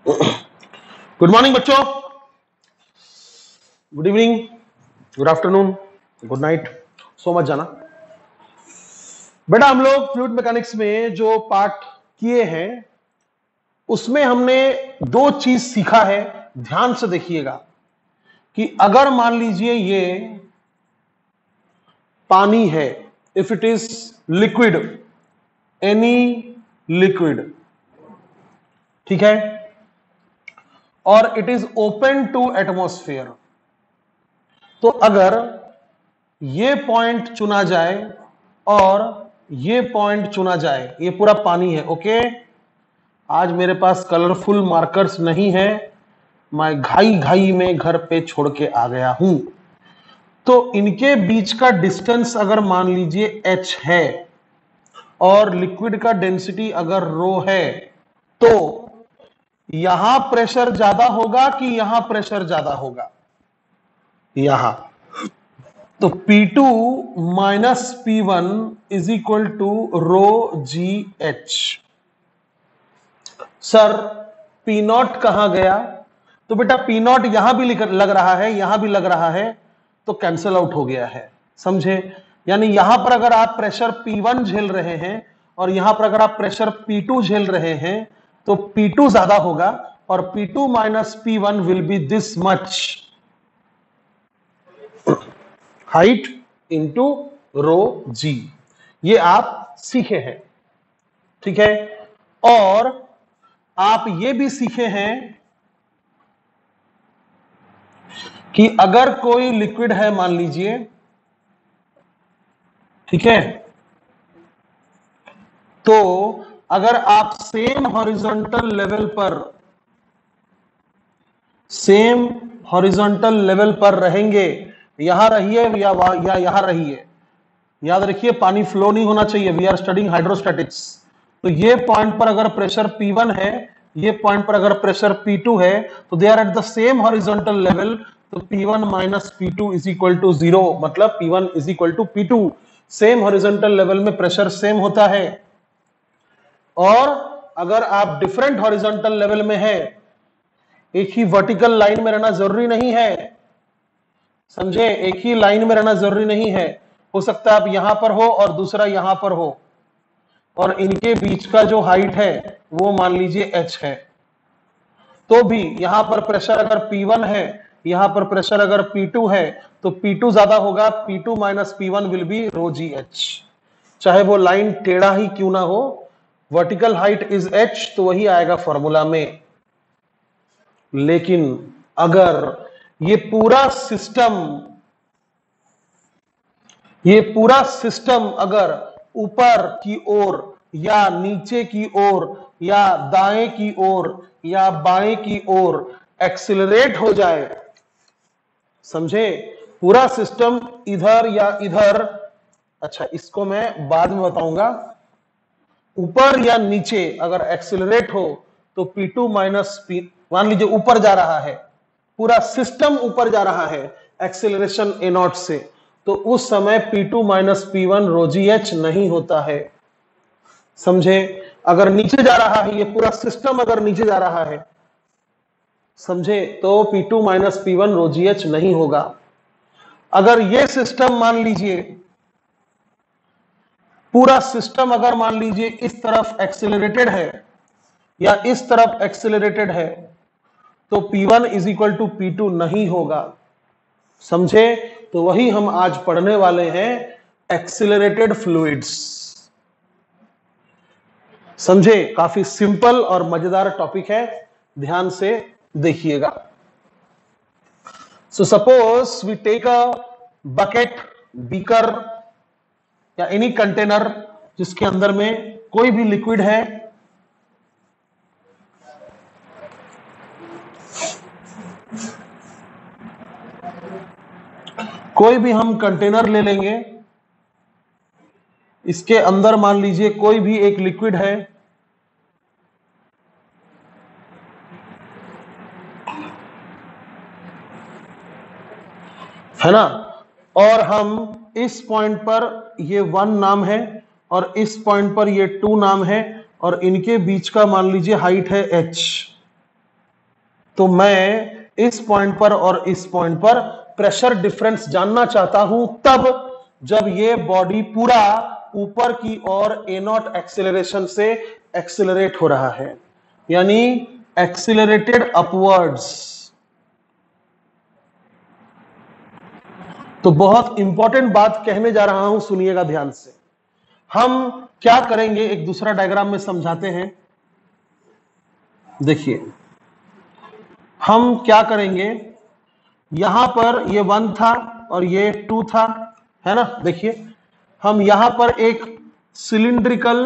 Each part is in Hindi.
गुड मॉर्निंग बच्चों, good evening, good afternoon, good night, so much जाना। बेटा हम लोग फ्लूइड मैकेनिक्स में जो पार्ट किए हैं उसमें हमने दो चीज सीखा है। ध्यान से देखिएगा कि अगर मान लीजिए ये पानी है, if it is liquid, any liquid, ठीक है, और it is open to atmosphere, तो अगर ये पॉइंट चुना जाए और ये पॉइंट चुना जाए, ये पूरा पानी है। ओके, आज मेरे पास कलरफुल मार्कर्स नहीं है, मैं घाई घाई में घर पे छोड़ के आ गया हूं। तो इनके बीच का डिस्टेंस अगर मान लीजिए h है और लिक्विड का डेंसिटी अगर रो है, तो यहां प्रेशर ज्यादा होगा कि यहां प्रेशर ज्यादा होगा? यहां। तो P2 minus P1 is equal to rho g h. Sir P naught कहां गया? तो बेटा P नॉट यहां भी लग रहा है, यहां भी लग रहा है, तो कैंसिल आउट हो गया है, समझे? यानी यहां पर अगर आप प्रेशर P1 झेल रहे हैं और यहां पर अगर आप प्रेशर P2 झेल रहे हैं तो P2 ज्यादा होगा और P2 minus P1 will be this much height into rho g. ये आप सीखे हैं, ठीक है। और आप ये भी सीखे हैं कि अगर कोई लिक्विड है मान लीजिए, ठीक है, तो अगर आप सेम हॉरिजॉन्टल लेवल पर रहेंगे, यहां रहिए या यहां रहिए, याद रखिए पानी फ्लो नहीं होना चाहिए, वी आर स्टडिंग हाइड्रोस्टैटिक्स। तो ये पॉइंट पर अगर प्रेशर P1 है, ये पॉइंट पर अगर प्रेशर P2 है, तो they are at the same horizontal level, तो P1 minus P2 is equal to 0, मतलब P1 is equal to P2। Same horizontal level में प्रेशर सेम होता है। और अगर आप डिफरेंट हॉरिजॉन्टल लेवल में है, एक ही वर्टिकल लाइन में रहना जरूरी नहीं है, समझे? एक ही लाइन में रहना जरूरी नहीं है, हो सकता है आप यहां पर हो और दूसरा यहां पर हो, और इनके बीच का जो हाइट है वो मान लीजिए h है, तो भी यहां पर प्रेशर अगर P1 है, यहां पर प्रेशर अगर P2 है, तो P2 ज्यादा होगा, P2 minus P1 will be rho g h. चाहे वो लाइन टेढ़ा ही क्यों ना हो, वर्टिकल हाइट इज h, तो वही आएगा फॉर्मूला में। लेकिन अगर ये पूरा सिस्टम अगर ऊपर की ओर या नीचे की ओर या दाएं की ओर या बाएं की ओर एक्सिलरेट हो जाए, समझे? पूरा सिस्टम इधर या इधर, अच्छा इसको मैं बाद में बताऊंगा, ऊपर या नीचे अगर एक्सिलरेट हो तो P2 माइनस P, मान लीजिए ऊपर जा रहा है, पूरा सिस्टम ऊपर जा रहा है एक्सिलरेशन ए नॉट से, तो उस समय P2 minus P1 rho g H नहीं होता है, समझे? अगर नीचे जा रहा है, ये पूरा सिस्टम अगर नीचे जा रहा है, समझे, तो P2 minus P1 rho g H नहीं होगा। अगर ये सिस्टम मान लीजिए, पूरा सिस्टम अगर मान लीजिए इस तरफ एक्सिलरेटेड है या इस तरफ एक्सिलरेटेड है, तो P1 is equal to P2 नहीं होगा, समझे? तो वही हम आज पढ़ने वाले हैं, एक्सिलरेटेड फ्लूइड्स, समझे? काफी सिंपल और मजेदार टॉपिक है, ध्यान से देखिएगा। So suppose we take a bucket, beaker या एनी कंटेनर जिसके अंदर में कोई भी लिक्विड है, कोई भी हम कंटेनर ले लेंगे, इसके अंदर मान लीजिए कोई भी एक लिक्विड है ना, और हम इस पॉइंट पर ये 1 नाम है और इस पॉइंट पर ये 2 नाम है और इनके बीच का मान लीजिए हाइट है h, तो मैं इस पॉइंट पर और इस पॉइंट पर प्रेशर डिफरेंस जानना चाहता हूं तब जब ये बॉडी पूरा ऊपर की ओर ए नॉट एक्सेलरेशन से एक्सेलरेट हो रहा है, यानी एक्सेलरेटेड अपवर्ड्स। तो बहुत इंपॉर्टेंट बात कहने जा रहा हूं, सुनिएगा ध्यान से। हम क्या करेंगे, एक दूसरा डायग्राम में समझाते हैं। देखिए हम क्या करेंगे, यहां पर ये 1 था और ये 2 था, है ना। देखिए हम यहां पर एक सिलिंड्रिकल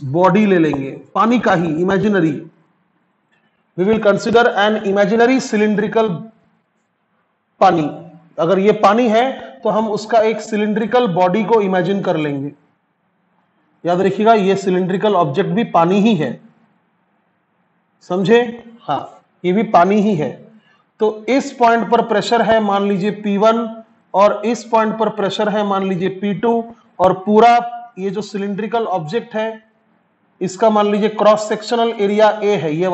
बॉडी ले लेंगे, पानी का ही, imaginary. We will consider an imaginary cylindrical pani. अगर ये पानी है तो हम उसका एक सिलिंड्रिकल बॉडी को इमेजिन कर लेंगे। याद रखिएगा ये सिलिंड्रिकल ऑब्जेक्ट भी पानी ही है, समझे। हाँ, ये भी पानी ही है। तो इस पॉइंट पर प्रेशर है मान लीजिए P1 और इस पॉइंट पर प्रेशर है मान लीजिए P2, और पूरा ये जो सिलिंड्रिकल ऑब्जेक्ट है इसका मान लीजिए क्रॉस सेक्शनल एरिया A है, ये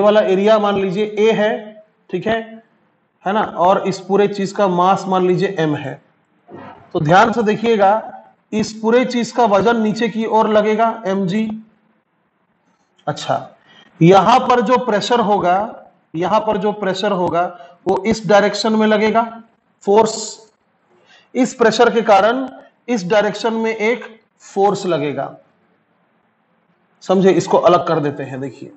वाला एरिया मान लीजिए A है, ठीक है ना। और इस पूरे चीज का मास मान लीजिए M है। तो ध्यान से देखिएगा, इस पूरे चीज का वजन नीचे की ओर लगेगा mg। अच्छा, यहां पर जो प्रेशर होगा वो इस डायरेक्शन में लगेगा, फोर्स। इस प्रेशर के कारण इस डायरेक्शन में एक फोर्स लगेगा, समझे। इसको अलग कर देते हैं। देखिए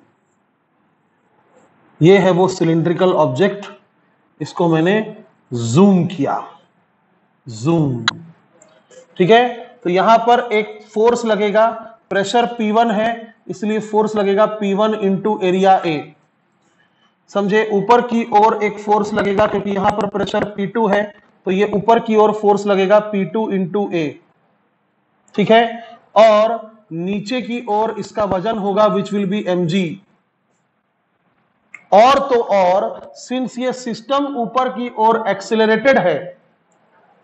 ये है वो सिलिंड्रिकल ऑब्जेक्ट, इसको मैंने जूम किया, जूम, ठीक है। तो यहां पर एक फोर्स लगेगा, प्रेशर P1 है इसलिए फोर्स लगेगा P1 इंटू एरिया A, समझे। ऊपर की ओर एक फोर्स लगेगा क्योंकि यहां पर प्रेशर P2 है, तो ये ऊपर की ओर फोर्स लगेगा P2 इंटू A, ठीक है। और नीचे की ओर इसका वजन होगा विच विल बी mg। और तो और सिंस ये सिस्टम ऊपर की ओर एक्सेलरेटेड है,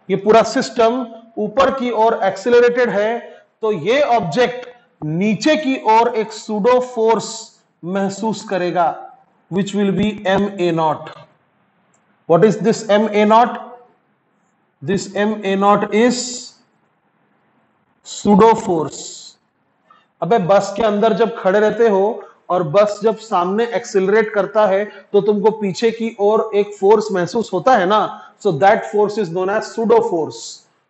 ये पूरा सिस्टम ऊपर की ओर एक्सेलरेटेड है, तो ये ऑब्जेक्ट नीचे की ओर एक सूडो फोर्स महसूस करेगा which will be ma0। what is this ma0? this ma0 is pseudo force. अबे बस के अंदर जब खड़े रहते हो और बस जब सामने एक्सेलरेट करता है तो तुमको पीछे की ओर एक फोर्स महसूस होता है ना, so that force is known as pseudo force.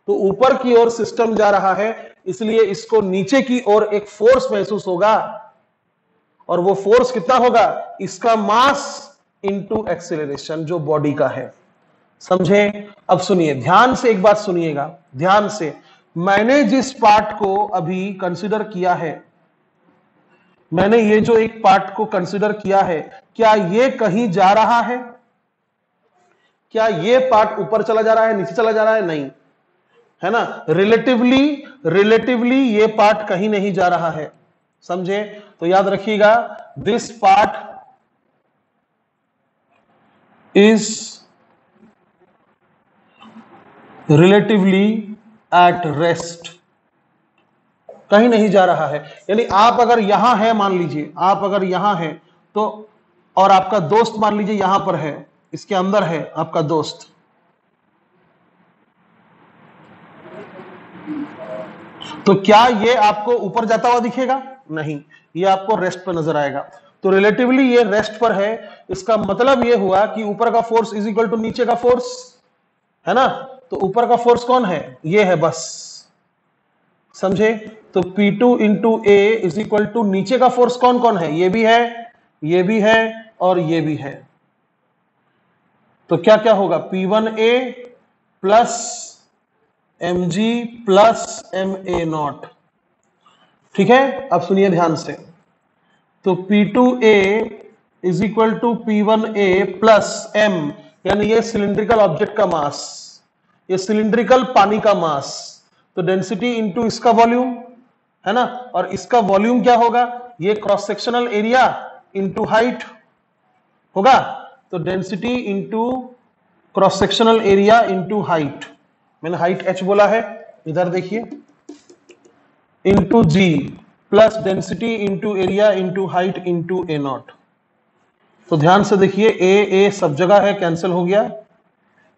तो ऊपर की ओर सिस्टम जा रहा है इसलिए इसको नीचे की ओर एक फोर्स महसूस होगा, और वो फोर्स कितना होगा, इसका मास इंटू एक्सेलरेशन जो बॉडी का है, समझे। अब सुनिए ध्यान से, एक बात सुनिएगा ध्यान से। मैंने जिस पार्ट को अभी कंसीडर किया है, मैंने ये जो एक पार्ट को कंसीडर किया है, क्या ये कहीं जा रहा है? क्या ये पार्ट ऊपर चला जा रहा है, नीचे चला जा रहा है? नहीं, है ना। रिलेटिवली ये पार्ट कहीं नहीं जा रहा है, समझे। तो याद रखिएगा, this part is relatively at rest, कहीं नहीं जा रहा है। यानी आप अगर यहां है, मान लीजिए आप अगर यहां है तो, और आपका दोस्त मान लीजिए यहां पर है, इसके अंदर है आपका दोस्त, तो क्या ये आपको ऊपर जाता हुआ दिखेगा? नहीं, ये आपको रेस्ट पर नजर आएगा। तो रिलेटिवली ये रेस्ट पर है, इसका मतलब ये हुआ कि ऊपर का फोर्स इज इक्वल टू नीचे का फोर्स, है ना। तो ऊपर का फोर्स कौन है? ये है बस, समझे। तो P2 into A is equal to नीचे का फोर्स कौन कौन है? ये भी है, ये भी है और ये भी है। तो क्या क्या होगा, P1A plus mg plus ma0, ठीक है। अब सुनिए ध्यान से, तो P2A is equal to P1A plus m, यानी ये सिलिंड्रिकल ऑब्जेक्ट का मास, ये सिलिंड्रिकल पानी का मास, तो डेंसिटी इंटू इसका वॉल्यूम, है ना। और इसका वॉल्यूम क्या होगा, ये cross sectional area into height होगा। तो density into cross sectional area into height, मैंने हाइट h बोला है, इधर देखिए, into g plus density into area into height into a0। तो ध्यान से देखिए, ए सब जगह है, कैंसिल हो गया।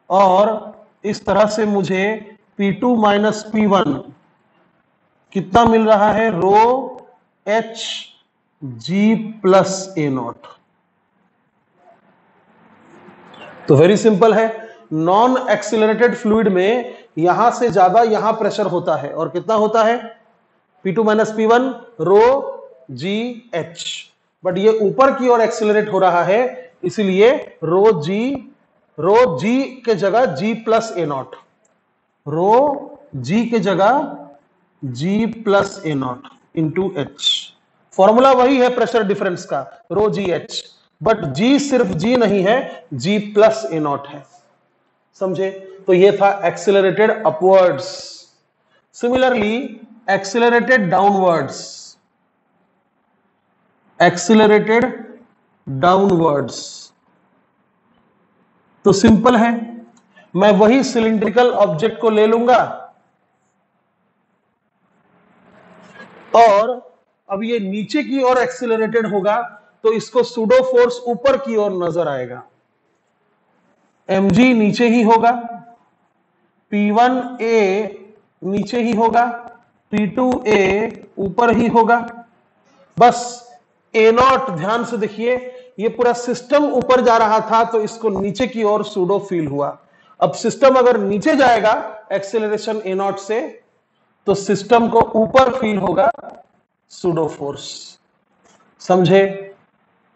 और इस तरह से मुझे P2 माइनस P1 कितना मिल रहा है, rho h g plus a naught. तो वेरी सिंपल है, नॉन एक्सिलरेटेड फ्लूइड में यहां से ज्यादा यहां प्रेशर होता है, और कितना होता है, P2 minus P1 rho g h. But ये ऊपर की ओर एक्सिलरेट हो रहा है, इसलिए रो जी के जगह g plus a not, row g के जगह g plus a naught into h. Formula वही है प्रेशर डिफरेंस का, रो जी एच, बट जी सिर्फ जी नहीं है, जी प्लस ए नॉट है। समझे? तो ये था accelerated upwards. Similarly accelerated downwards, accelerated downwards तो सिंपल है, मैं वही सिलिंड्रिकल ऑब्जेक्ट को ले लूंगा और अब ये नीचे की ओर एक्सिलरेटेड होगा, तो इसको सूडो फोर्स ऊपर की ओर नजर आएगा, mg नीचे ही होगा, P1A नीचे ही होगा, P2A ऊपर ही होगा। बस ए नॉट, ध्यान से देखिए, ये पूरा सिस्टम ऊपर जा रहा था तो इसको नीचे की ओर सूडो फील हुआ। अब सिस्टम अगर नीचे जाएगा एक्सेलरेशन ए नॉट से, तो सिस्टम को ऊपर फील होगा सूडो फोर्स। समझे?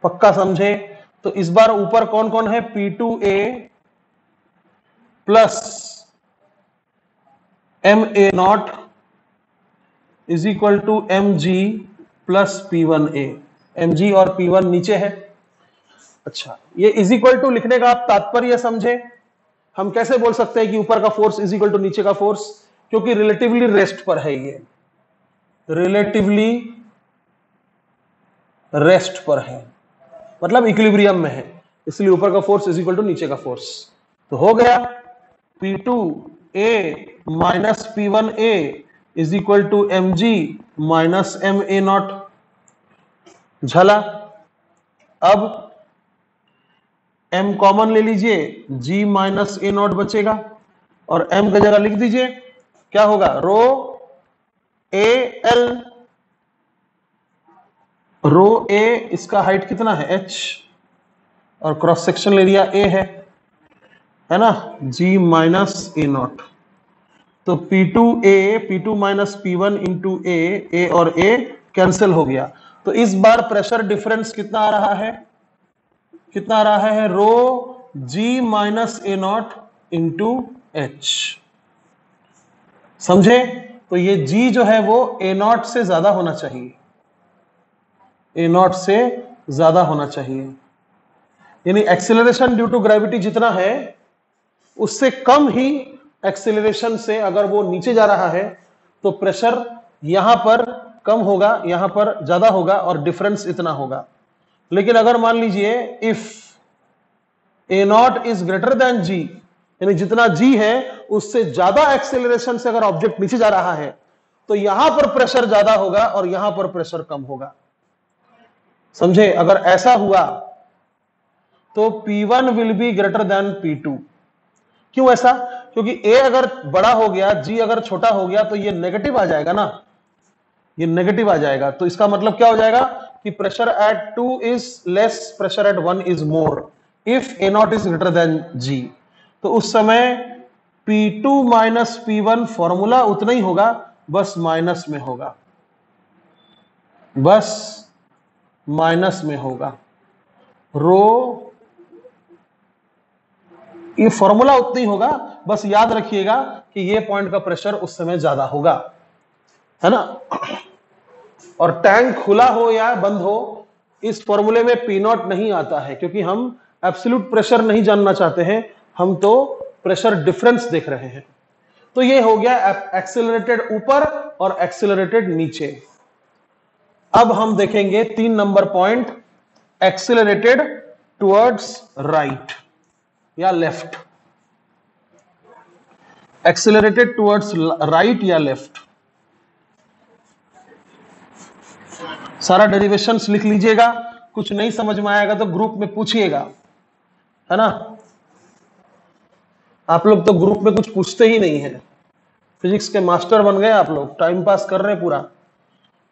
पक्का समझे? तो इस बार ऊपर कौन कौन है, P2A plus MA naught is equal to mg plus P1A। mg और P1 नीचे है। अच्छा, ये इज इक्वल टू लिखने का आप तात्पर्य समझे? हम कैसे बोल सकते हैं कि ऊपर का फोर्स इज इक्वल टू नीचे का फोर्स? क्योंकि रिलेटिवली रेस्ट पर है, ये रिलेटिवली रेस्ट पर है, मतलब इक्विलिब्रियम में है, इसलिए ऊपर का फोर्स इज इक्वल टू नीचे का फोर्स। तो हो गया P2A minus P1A is equal to mg minus MA naught. झला। अब m कॉमन ले लीजिए, g माइनस ए नॉट बचेगा, और m की जगह लिख दीजिए, क्या होगा, रो ए एल, रो ए इसका हाइट कितना है, h, और क्रॉस सेक्शन एरिया a है ना, g माइनस ए नॉट। तो P2 माइनस P1 इंटू ए और a कैंसिल हो गया। तो इस बार प्रेशर डिफरेंस कितना आ रहा है, कितना आ रहा है, रो g माइनस ए नॉट इंटू एच। समझे? तो ये g जो है वो ए नॉट से ज्यादा होना चाहिए, ए नॉट से ज्यादा होना चाहिए, यानी एक्सेलरेशन ड्यू टू ग्रेविटी जितना है उससे कम ही एक्सेलरेशन से अगर वो नीचे जा रहा है तो प्रेशर यहां पर कम होगा, यहां पर ज्यादा होगा, और डिफरेंस इतना होगा। लेकिन अगर मान लीजिए if a naught is greater than g, यानी जितना जी है उससे ज्यादा एक्सेलरेशन से अगर ऑब्जेक्ट नीचे जा रहा है, तो यहां पर प्रेशर ज्यादा होगा और यहां पर प्रेशर कम होगा। समझे? अगर ऐसा हुआ तो P1 will be greater than P2। क्यों ऐसा? क्योंकि A अगर बड़ा हो गया, G अगर छोटा हो गया, तो ये नेगेटिव आ जाएगा ना, ये नेगेटिव आ जाएगा। तो इसका मतलब क्या हो जाएगा कि pressure at 2 is less, pressure at 1 is more if A not is greater then G। तो उस समय P2 माइनस P1 फॉर्मूला उतना ही होगा, बस माइनस में होगा, बस माइनस में होगा। रो ये फॉर्मूला उतना ही होगा, बस याद रखिएगा कि ये पॉइंट का प्रेशर उस समय ज्यादा होगा, है ना। और टैंक खुला हो या बंद हो, इस फॉर्मूले में P नॉट नहीं आता है, क्योंकि हम एब्सोल्यूट प्रेशर नहीं जानना चाहते हैं, हम तो प्रेशर डिफरेंस देख रहे हैं। तो ये हो गया एक्सेलरेटेड ऊपर और एक्सेलरेटेड नीचे। अब हम देखेंगे 3 number point, accelerated towards right या लेफ्ट, एक्सेलरेटेड टुवर्ड्स राइट या लेफ्ट। सारा डेरिवेशंस लिख लीजिएगा, कुछ नहीं समझ में आएगा तो ग्रुप में पूछिएगा, है ना। आप लोग तो ग्रुप में कुछ पूछते ही नहीं है, फिजिक्स के मास्टर बन गए आप लोग, टाइम पास कर रहे पूरा।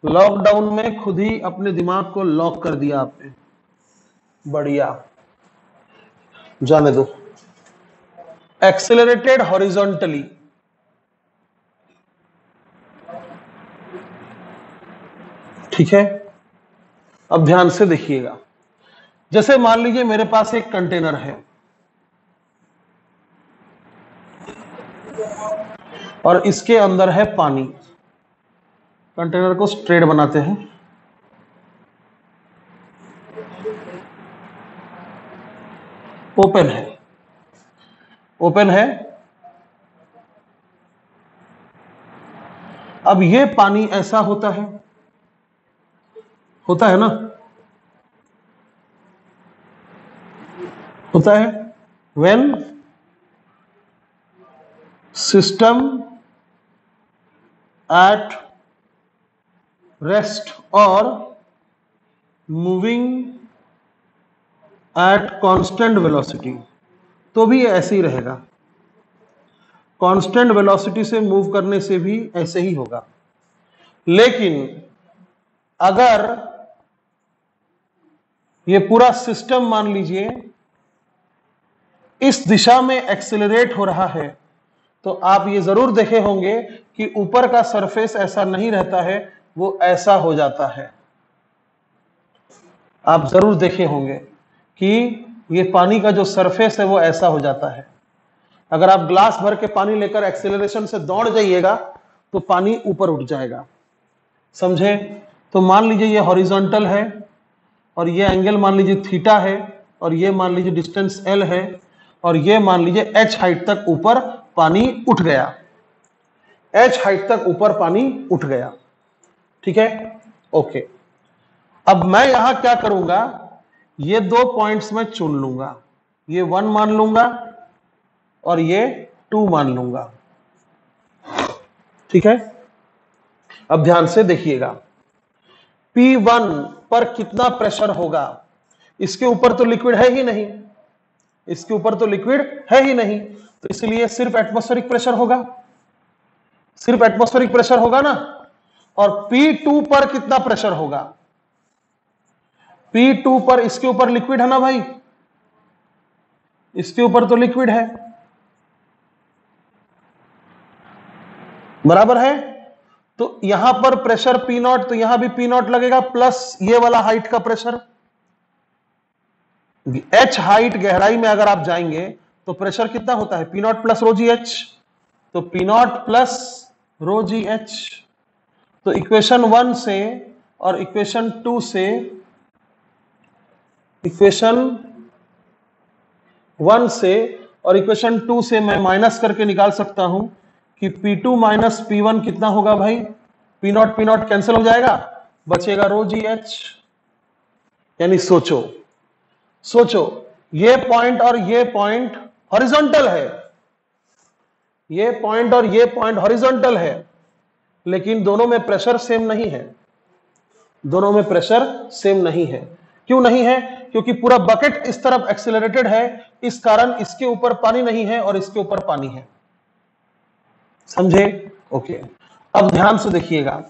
लॉकडाउन में खुद ही अपने दिमाग को लॉक कर दिया आपने, बढ़िया, जाने दो। एक्सेलरेटेड हॉरिजॉन्टली, ठीक है। अब ध्यान से देखिएगा, जैसे मान लीजिए मेरे पास एक कंटेनर है और इसके अंदर है पानी। कंटेनर को स्ट्रेट बनाते हैं, ओपन है, ओपन है। अब ये पानी ऐसा होता है ना, होता है व्हेन सिस्टम एट रेस्ट और मूविंग एट कांस्टेंट वेलोसिटी, तो भी ऐसे ही रहेगा। कांस्टेंट वेलोसिटी से मूव करने से भी ऐसे ही होगा। लेकिन अगर ये पूरा सिस्टम मान लीजिए इस दिशा में एक्सेलरेट हो रहा है, तो आप ये जरूर देखे होंगे कि ऊपर का सरफेस ऐसा नहीं रहता है, वो ऐसा हो जाता है। आप जरूर देखे होंगे कि ये पानी का जो सरफेस है वो ऐसा हो जाता है। अगर आप ग्लास भर के पानी लेकर एक्सेलरेशन से दौड़ जाइएगा तो पानी ऊपर उठ जाएगा, समझे। तो मान लीजिए ये हॉरिजॉन्टल है और ये एंगल मान लीजिए थीटा है और ये मान लीजिए डिस्टेंस एल है और ये मान लीजिए एच हाइट तक ऊपर पानी उठ गया, एच हाइट तक ऊपर पानी उठ गया, ठीक है, ओके। अब मैं यहां क्या करूंगा, ये 2 पॉइंट्स में चुन लूंगा, ये 1 मान लूंगा और ये 2 मान लूंगा, ठीक है। अब ध्यान से देखिएगा, P1 पर कितना प्रेशर होगा। इसके ऊपर तो लिक्विड है ही नहीं, इसके ऊपर तो लिक्विड है ही नहीं, तो इसलिए सिर्फ एटमॉस्फेरिक प्रेशर होगा, सिर्फ एटमॉस्फेरिक प्रेशर होगा ना। और P2 पर कितना प्रेशर होगा, P2 पर इसके ऊपर लिक्विड है ना भाई, इसके ऊपर तो लिक्विड है, बराबर है। तो यहां पर प्रेशर P0, तो यहां भी P0 लगेगा प्लस ये वाला हाइट का प्रेशर। H हाइट गहराई में अगर आप जाएंगे तो प्रेशर कितना होता है, P0 plus rho g H, तो P0 plus rho g H. तो इक्वेशन 1 से और इक्वेशन 2 से, इक्वेशन 1 से और इक्वेशन 2 से मैं माइनस करके निकाल सकता हूं कि P2 माइनस P1 कितना होगा भाई, P0 कैंसिल हो जाएगा, बचेगा रो जी एच। यानी सोचो ये पॉइंट और ये पॉइंट हॉरिजॉन्टल है, ये पॉइंट और ये पॉइंट हॉरिजॉन्टल है, लेकिन दोनों में प्रेशर सेम नहीं है, दोनों में प्रेशर सेम नहीं है। क्यों नहीं है, क्योंकि पूरा बकेट इस तरफ एक्सेलरेटेड है, इस कारण इसके ऊपर पानी नहीं है और इसके ऊपर पानी है, समझे, ओके। अब ध्यान से देखिएगा,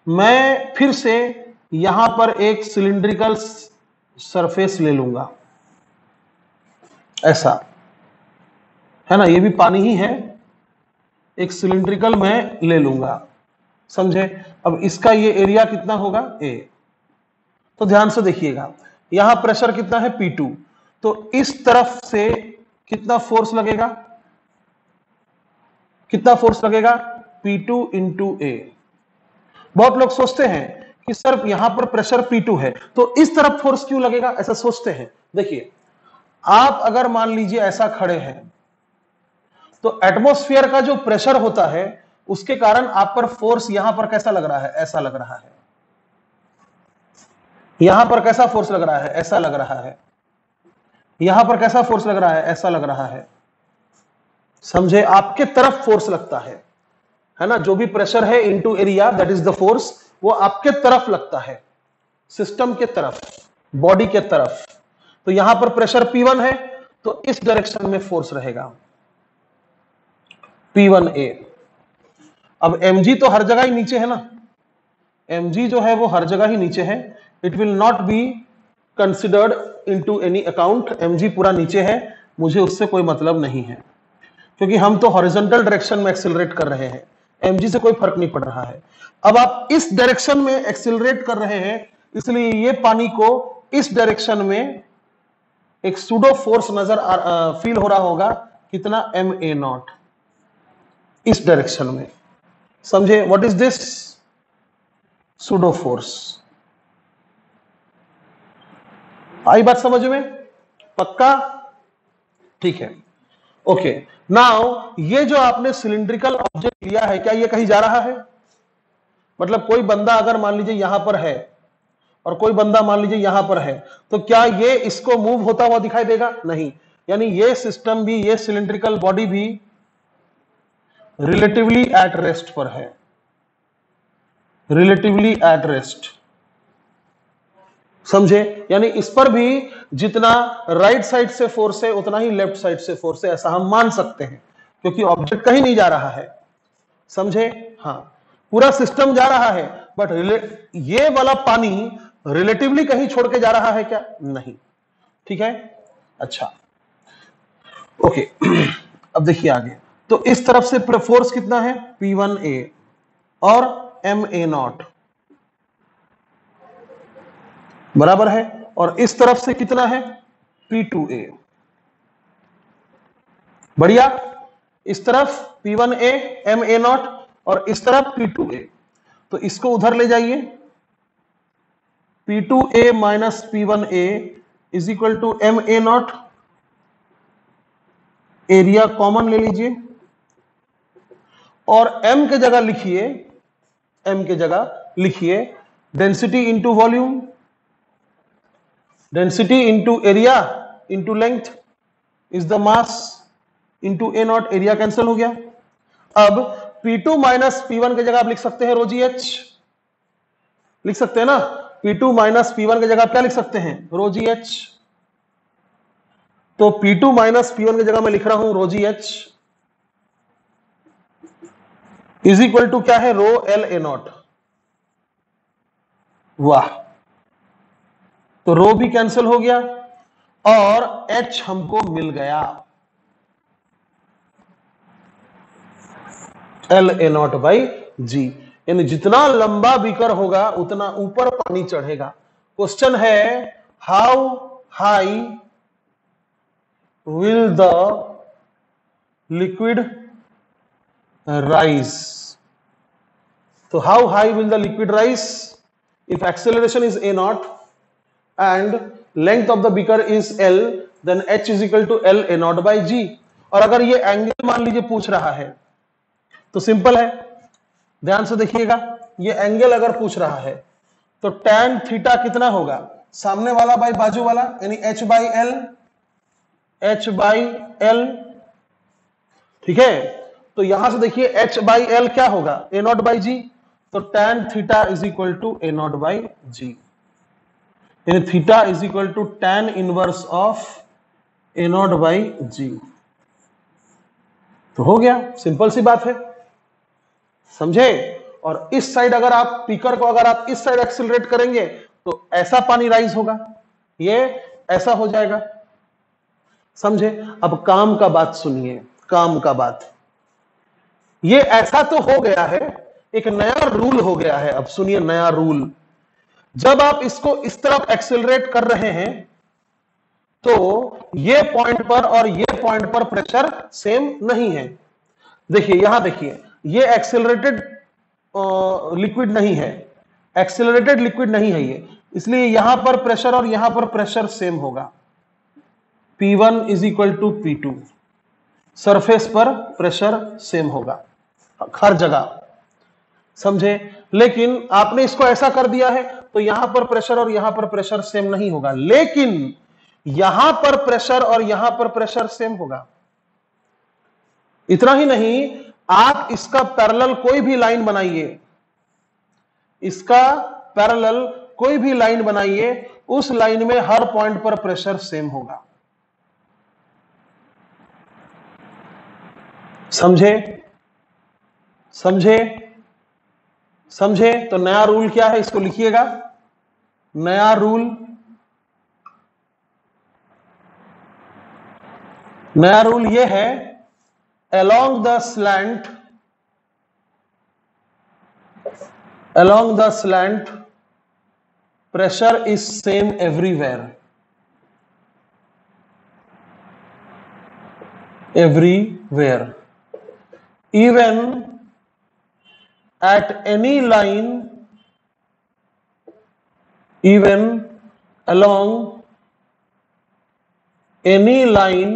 मैं फिर से यहां पर एक सिलिंड्रिकल सरफेस ले लूंगा, ऐसा है ना, ये भी पानी ही है, एक सिलिंड्रिकल मैं ले लूंगा, समझे। अब इसका ये एरिया कितना होगा, ए। तो ध्यान से देखिएगा, यहां प्रेशर कितना है, P2, तो इस तरफ से कितना फोर्स लगेगा, कितना फोर्स लगेगा, P2 इंटू ए। बहुत लोग सोचते हैं कि सर यहां पर प्रेशर P2 है तो इस तरफ फोर्स क्यों लगेगा, ऐसा सोचते हैं। देखिए, आप अगर मान लीजिए ऐसा खड़े हैं तो एटमॉस्फेयर का जो प्रेशर होता है उसके कारण आप पर फोर्स यहां पर कैसा लग रहा है, ऐसा लग रहा है। यहां पर कैसा फोर्स लग रहा है, ऐसा लग रहा है। यहां पर कैसा फोर्स लग रहा है, ऐसा लग रहा है, समझे। आपके तरफ फोर्स लगता है ना, जो भी प्रेशर है into area that is the force, वो आपके तरफ लगता है, सिस्टम के तरफ, बॉडी के तरफ। तो यहां पर प्रेशर P1 है तो इस डायरेक्शन में फोर्स रहेगा P1A। अब mg तो हर जगह ही नीचे है ना, mg जो है वो हर जगह ही नीचे है, it will not be considered into any account. mg पूरा नीचे है, मुझे उससे कोई मतलब नहीं है क्योंकि हम तो हॉरिजॉन्टल डायरेक्शन में एक्सेलरेट कर रहे हैं, mg से कोई फर्क नहीं पड़ रहा है। अब आप इस डायरेक्शन में एक्सेलरेट कर रहे हैं, इसलिए ये पानी को इस डायरेक्शन में एक सूडो फोर्स नजर फील हो रहा होगा, कितना ma0 इस डायरेक्शन में। समझे? What is this? Pseudo force. आई बात समझ में? पक्का? ठीक है, ओके। नाउ ये जो आपने सिलिंड्रिकल ऑब्जेक्ट लिया है, क्या ये कहीं जा रहा है? मतलब कोई बंदा अगर मान लीजिए यहां पर है और कोई बंदा मान लीजिए यहां पर है, तो क्या ये इसको मूव होता हुआ दिखाई देगा? नहीं। यानी ये सिस्टम भी, ये सिलिंड्रिकल बॉडी भी रिलेटिवली एट रेस्ट पर है, रिलेटिवली एट रेस्ट। समझे? यानी इस पर भी जितना राइट साइड से फोर्स है उतना ही लेफ्ट साइड से फोर्स है, ऐसा हम मान सकते हैं क्योंकि ऑब्जेक्ट कहीं नहीं जा रहा है। समझे? हाँ, पूरा सिस्टम जा रहा है, बट ये वाला पानी रिलेटिवली कहीं छोड़ के जा रहा है क्या? नहीं। ठीक है, अच्छा, ओके। अब देखिए आगे, तो इस तरफ से फोर्स कितना है? P1A और ma0 बराबर है, और इस तरफ से कितना है? P2A। बढ़िया। इस तरफ P1A ma0 और इस तरफ P2A, तो इसको उधर ले जाइए। P2A minus P1A is equal to ma0, area common ले लीजिए और m के जगह लिखिए, m के जगह लिखिए density into volume, density into area into length is the mass into a0, area cancel हो गया। अब P2 माइनस P1 की जगह आप लिख सकते हैं ρgh, लिख सकते हैं ना। P2 माइनस P1 की जगह आप क्या लिख सकते हैं? ρgh। तो P2 माइनस P1 की जगह मैं लिख रहा हूं ρgh इज इक्वल टू क्या है? Rho L a0। वाह, तो रो भी कैंसिल हो गया और h हमको मिल गया एल a0 बाई जी। यानी जितना लंबा बीकर होगा उतना ऊपर पानी चढ़ेगा। क्वेश्चन है, how high will the liquid rise? तो how high will the liquid rise if acceleration is a0 and length of the beaker is L, then H is equal to L a0 by G। और अगर ये एंगल मान लीजिए पूछ रहा है तो सिंपल है, ध्यान से देखिएगा। ये एंगल अगर पूछ रहा है तो tan थीटा कितना होगा? सामने वाला बाई बाजू वाला, यानी H by L, H by L। ठीक है, तो यहां से देखिए H बाई L क्या होगा? a0 by G। तो tan theta is equal to a0 by G, यानी theta is equal to tan inverse of a0 by G। तो हो गया, सिंपल सी बात है। समझे? और इस साइड अगर आप पीकर को अगर आप इस साइड एक्सिलरेट करेंगे तो ऐसा पानी राइज होगा, ये ऐसा हो जाएगा। समझे? अब काम का बात सुनिए, काम का बात। ये ऐसा तो हो गया है, एक नया रूल हो गया है। अब सुनिए नया रूल, जब आप इसको इस तरफ एक्सिलरेट कर रहे हैं तो ये पॉइंट पर और ये पॉइंट पर प्रेशर सेम नहीं है। देखिए यहां देखिए, ये एक्सेलरेटेड लिक्विड नहीं है, एक्सेलरेटेड लिक्विड नहीं है ये, इसलिए यहां पर प्रेशर और यहां पर प्रेशर सेम होगा। P1 is equal to P2, surface पर प्रेशर सेम होगा हर जगह। समझे? लेकिन आपने इसको ऐसा कर दिया है तो यहां पर प्रेशर और यहां पर प्रेशर सेम नहीं होगा, लेकिन यहां पर प्रेशर और यहां पर प्रेशर सेम होगा। इतना ही नहीं, आप इसका पैरेलल कोई भी लाइन बनाइए, इसका पैरेलल कोई भी लाइन बनाइए, उस लाइन में हर पॉइंट पर प्रेशर सेम होगा। समझे? समझे? समझे? तो नया रूल क्या है, इसको लिखिएगा। नया रूल, नया रूल ये है, along the slant pressure is same everywhere, even at any line, even along any line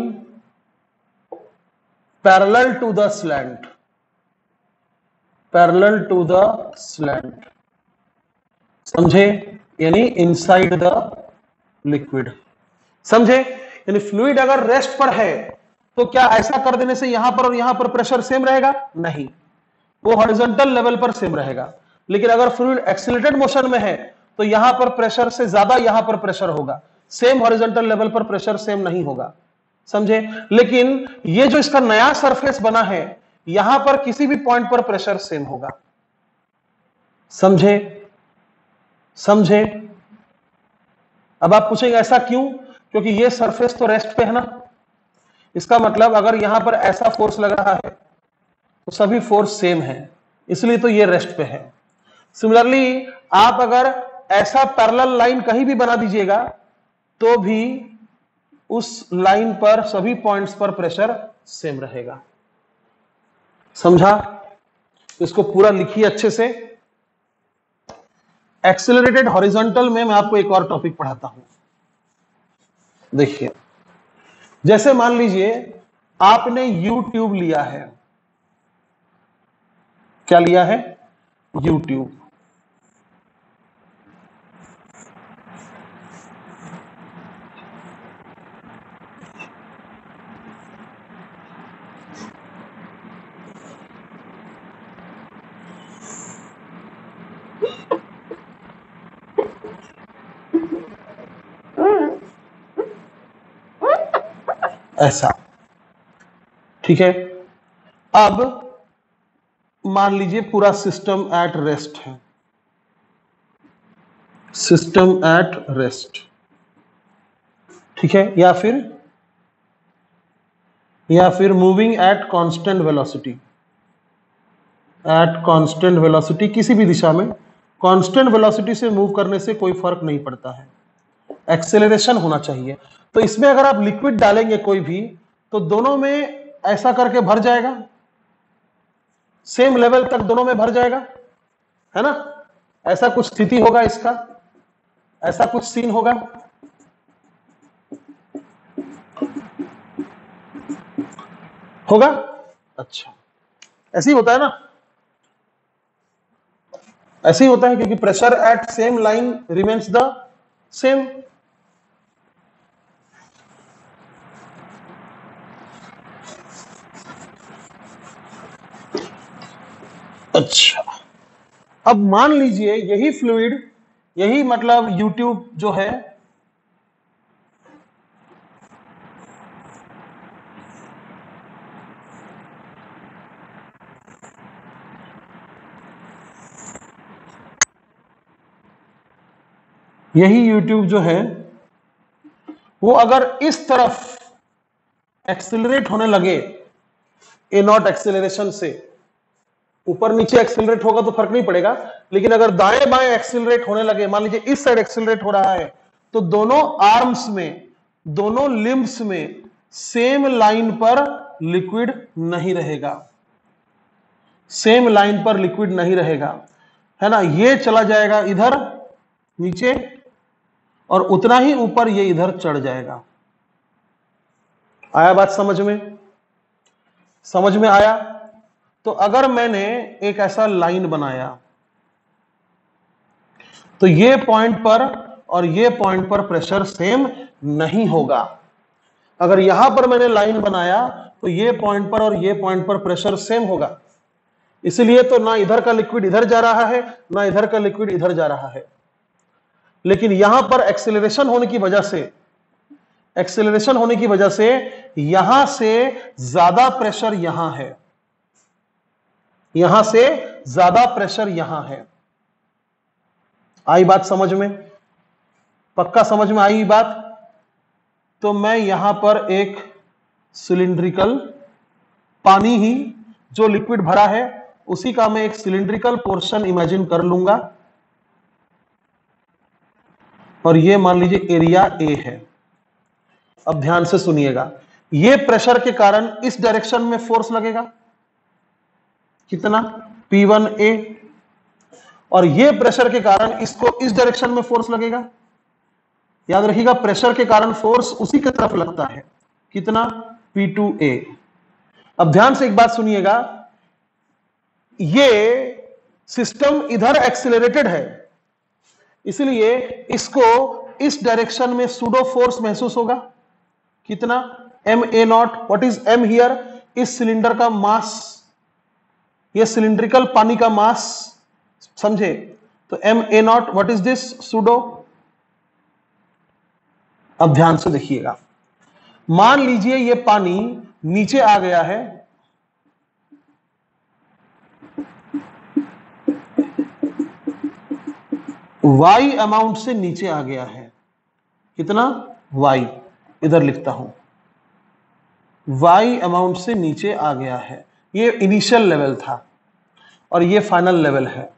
parallel to the slant, समझे? यानी इनसाइड द लिक्विड। समझे? यानी फ्लूइड अगर रेस्ट पर है तो क्या ऐसा कर देने से यहां पर और यहां पर प्रेशर सेम रहेगा? नहीं, वो हॉरिजॉन्टल लेवल पर सेम रहेगा। लेकिन अगर फ्लूइड एक्सीलरेटेड मोशन में है तो यहां पर प्रेशर से ज्यादा यहां पर प्रेशर होगा, सेम हॉरिजॉन्टल लेवल पर प्रेशर सेम नहीं होगा। समझे? लेकिन ये जो इसका नया सरफेस बना है, यहां पर किसी भी पॉइंट पर प्रेशर सेम होगा। समझे? समझे? अब आप पूछेंगे ऐसा क्यों? क्योंकि ये सरफेस तो रेस्ट पे है ना। इसका मतलब अगर यहां पर ऐसा फोर्स लग रहा है तो सभी फोर्स सेम है, इसलिए तो ये रेस्ट पे है। सिमिलरली आप अगर ऐसा पैरेलल लाइन कहीं भी बना दीजिएगा तो भी उस लाइन पर सभी पॉइंट्स पर प्रेशर सेम रहेगा। समझा? इसको पूरा लिखिए अच्छे से। एक्सेलरेटेड हॉरिजॉन्टल में मैं आपको एक और टॉपिक पढ़ाता हूं। देखिए, जैसे मान लीजिए आपने यू ट्यूब लिया है। क्या लिया है? You tube. ऐसा, ठीक है। अब मान लीजिए पूरा सिस्टम एट रेस्ट है, सिस्टम एट रेस्ट, ठीक है, या फिर moving at constant velocity, at constant velocity, किसी भी दिशा में कांस्टेंट वेलोसिटी से मूव करने से कोई फर्क नहीं पड़ता है, एक्सेलरेशन होना चाहिए। तो इसमें अगर आप लिक्विड डालेंगे कोई भी तो दोनों में ऐसा करके भर जाएगा, सेम लेवल तक दोनों में भर जाएगा, है ना। ऐसा कुछ स्थिति होगा इसका, ऐसा कुछ सीन होगा। होगा? अच्छा, ऐसे ही होता है ना, ऐसे ही होता है, क्योंकि pressure at same line remains the same. अच्छा, अब मान लीजिए यही फ्लूइड, यही मतलब यूट्यूब जो है, यही यूट्यूब जो है वो अगर इस तरफ एक्सेलरेट होने लगे, ए नॉट एक्सेलरेशन से, ऊपर नीचे एक्सेलरेट होगा तो फर्क नहीं पड़ेगा, लेकिन अगर दाएं बाएं एक्सेलरेट होने लगे, मान लीजिए इस साइड एक्सेलरेट हो रहा है, तो दोनों आर्म्स में, दोनों लिम्ब्स में सेम लाइन पर लिक्विड नहीं रहेगा, सेम लाइन पर लिक्विड नहीं रहेगा, है ना। ये चला जाएगा इधर नीचे और उतना ही ऊपर ये इधर चढ़ जाएगा। आया बात समझ में? समझ में आया? तो अगर मैंने एक ऐसा लाइन बनाया तो ये पॉइंट पर और ये पॉइंट पर प्रेशर सेम नहीं होगा। अगर यहां पर मैंने लाइन बनाया तो ये पॉइंट पर और ये पॉइंट पर प्रेशर सेम होगा। इसलिए तो ना इधर का लिक्विड इधर जा रहा है, ना इधर का लिक्विड इधर जा रहा है। लेकिन यहां पर एक्सेलरेशन होने की वजह से यहां से ज्यादा प्रेशर यहां है, यहां से ज्यादा प्रेशर यहां है। आई बात समझ में? पक्का समझ में आई बात? तो मैं यहां पर एक सिलिंड्रिकल पानी ही जो लिक्विड भरा है उसी का मैं एक सिलिंड्रिकल पोर्शन इमेजिन कर लूंगा, और ये मान लीजिए एरिया ए है। अब ध्यान से सुनिएगा, ये प्रेशर के कारण इस डायरेक्शन में फोर्स लगेगा, कितना? P1A, और ये प्रेशर के कारण इसको इस डायरेक्शन में फोर्स लगेगा। याद रखिएगा, प्रेशर के कारण फोर्स उसी की तरफ लगता है, कितना? P2A। अब ध्यान से एक बात सुनिएगा, ये सिस्टम इधर एक्सिलरेटेड है, इसलिए इसको इस डायरेक्शन में सूडो फोर्स महसूस होगा, कितना? MA0। What is M here? इस सिलेंडर का मास, ये सिलिंड्रिकल पानी का मास, समझे? तो MA0, what is this? Pseudo. अब ध्यान से देखिएगा, मान लीजिए ये पानी नीचे आ गया है, Y अमाउंट से नीचे आ गया है, कितना? Y, इधर लिखता हूं, Y अमाउंट से नीचे आ गया है। ये इनिशियल लेवल था और ये फाइनल लेवल है।